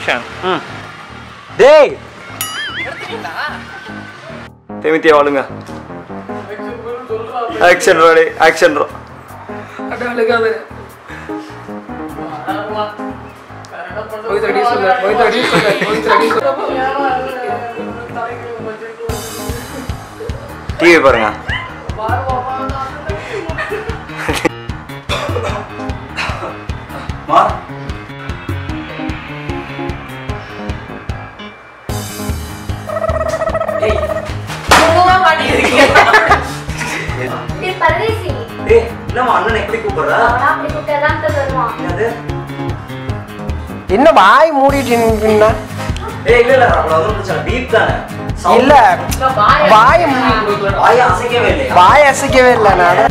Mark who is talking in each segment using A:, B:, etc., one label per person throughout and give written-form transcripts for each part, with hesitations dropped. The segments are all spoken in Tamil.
A: ஆக்ஷன்.
B: டேய் தேமித்தியா வாளுங்க. Action ready. ஆக்ஷன் ரோ.
C: அடலகாதே. போய் ரெடி சொல்ல.
B: டிவி பாருங்க. மா
D: ஏய் போவா மாட்டீங்க. நீ பரதேசி.
B: ஏய் என்னம்மா அண்ணனை எப்படி கூப்பிடுறா?
D: அவனா அப்படி கூப்பிட்டதான் வருவான்.
B: என்னது?
C: என்ன வாய் மூடிட்டு நின்னா?
B: ஏய் இல்ல அவ்வளவு பிரச்சனை பீப் தானே.
C: இல்ல வாய்
B: அசைக்கவே இல்லை.
C: வாய் அசைக்கவே இல்லை. நான்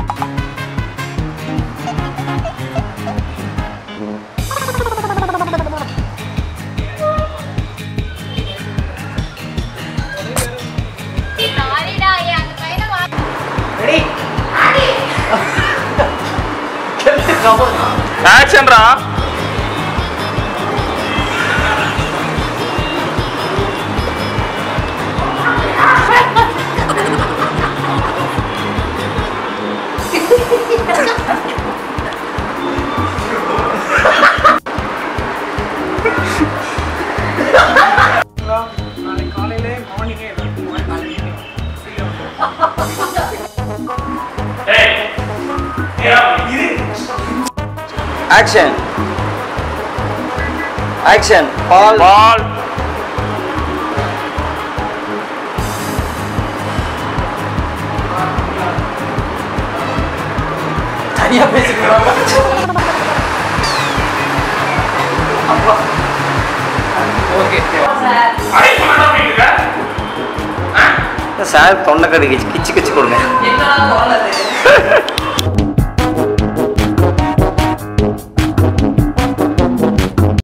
A: ஆக்ஷன் ரா.
B: Action. Action. Ball.
A: Ball.
B: தனியா பேசிக்கலாம். அப்பா. ஓகே.
A: ஐ பண்ணாதீங்க.
B: சார் தொண்டை கடி கிச்சு கிச்சு கொடுங்க.
D: என்னடா தோணுது?